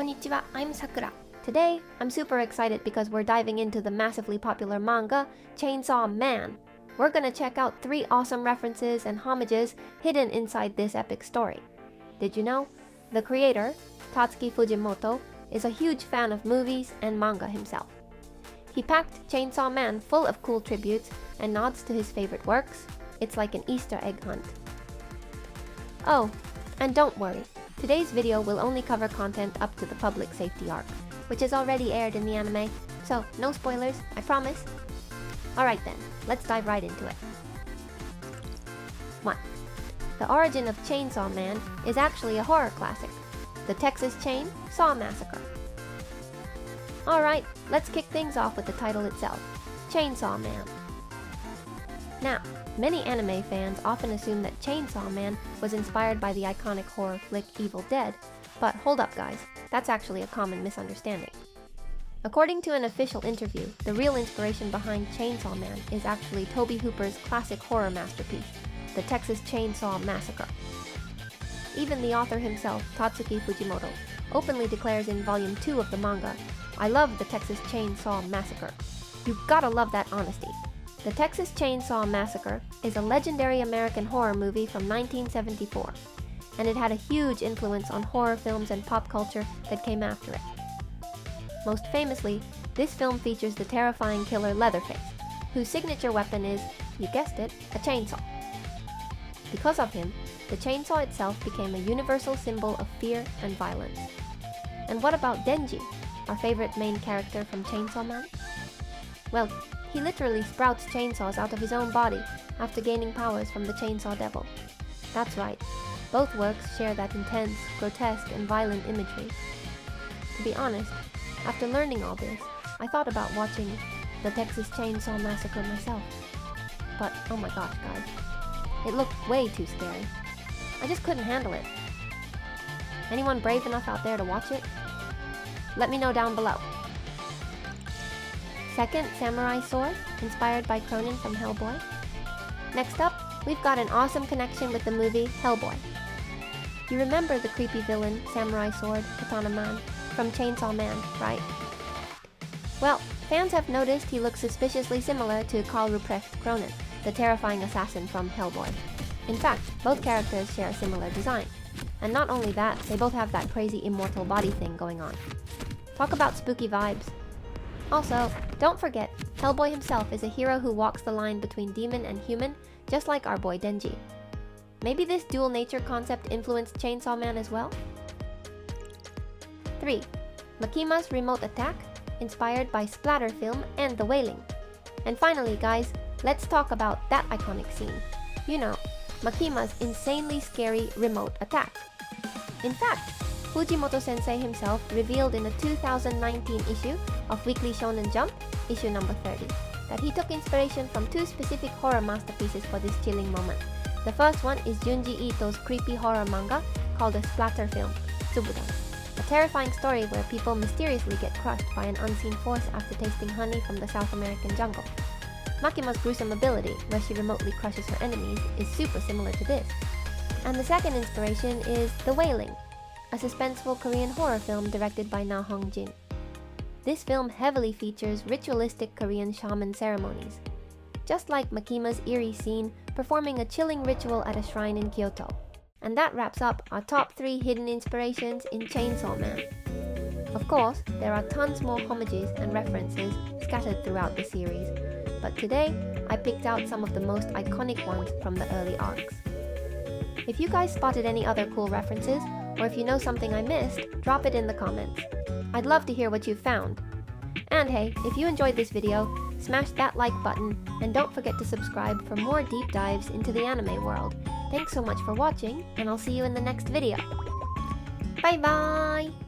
Konnichiwa, I'm Sakura. Today, I'm super excited because we're diving into the massively popular manga, Chainsaw Man. We're gonna check out 3 awesome references and homages hidden inside this epic story. Did you know? The creator, Tatsuki Fujimoto, is a huge fan of movies and manga himself. He packed Chainsaw Man full of cool tributes and nods to his favorite works. It's like an Easter egg hunt. Oh, and don't worry, today's video will only cover content up to the public safety arc, which is already aired in the anime, so no spoilers, I promise. Alright then, let's dive right into it. 1. The origin of Chainsaw Man is actually a horror classic, the Texas Chain Saw Massacre. Alright, let's kick things off with the title itself, Chainsaw Man. Now, many anime fans often assume that Chainsaw Man was inspired by the iconic horror flick Evil Dead, but hold up guys, that's actually a common misunderstanding. According to an official interview, the real inspiration behind Chainsaw Man is actually Tobe Hooper's classic horror masterpiece, the Texas Chain Saw Massacre. Even the author himself, Tatsuki Fujimoto, openly declares in Volume 2 of the manga, "I love the Texas Chain Saw Massacre." You gotta love that honesty. The Texas Chain Saw Massacre is a legendary American horror movie from 1974, and it had a huge influence on horror films and pop culture that came after it. Most famously, this film features the terrifying killer Leatherface, whose signature weapon is, you guessed it, a chainsaw. Because of him, the chainsaw itself became a universal symbol of fear and violence. And what about Denji, our favorite main character from Chainsaw Man? Well, he literally sprouts chainsaws out of his own body after gaining powers from the Chainsaw Devil. That's right, both works share that intense, grotesque, and violent imagery. To be honest, after learning all this, I thought about watching the Texas Chain Saw Massacre myself. But oh my gosh guys, it looked way too scary. I just couldn't handle it. Anyone brave enough out there to watch it? Let me know down below. Second samurai sword, inspired by Kroenen from Hellboy. Next up, we've got an awesome connection with the movie Hellboy. You remember the creepy villain, samurai sword, Katana Man, from Chainsaw Man, right? Well, fans have noticed he looks suspiciously similar to Karl Ruprecht Kroenen, the terrifying assassin from Hellboy. In fact, both characters share a similar design. And not only that, they both have that crazy immortal body thing going on. Talk about spooky vibes. Also, don't forget, Hellboy himself is a hero who walks the line between demon and human, just like our boy Denji. Maybe this dual nature concept influenced Chainsaw Man as well? 3. Makima's remote attack, inspired by Splatter film and the Wailing. And finally guys, let's talk about that iconic scene. You know, Makima's insanely scary remote attack. In fact, Fujimoto sensei himself revealed in a 2019 issue of Weekly Shonen Jump, issue number 30, that he took inspiration from 2 specific horror masterpieces for this chilling moment. The first one is Junji Ito's creepy horror manga called the Splatter film, Tsubudan, a terrifying story where people mysteriously get crushed by an unseen force after tasting honey from the South American jungle. Makima's gruesome ability, where she remotely crushes her enemies, is super similar to this. And the second inspiration is The Wailing, a suspenseful Korean horror film directed by Na Hong-jin. This film heavily features ritualistic Korean shaman ceremonies, just like Makima's eerie scene performing a chilling ritual at a shrine in Kyoto. And that wraps up our top 3 hidden inspirations in Chainsaw Man. Of course, there are tons more homages and references scattered throughout the series, but today I picked out some of the most iconic ones from the early arcs. If you guys spotted any other cool references, or if you know something I missed, drop it in the comments. I'd love to hear what you found. And hey, if you enjoyed this video, smash that like button, and don't forget to subscribe for more deep dives into the anime world. Thanks so much for watching, and I'll see you in the next video. Bye bye!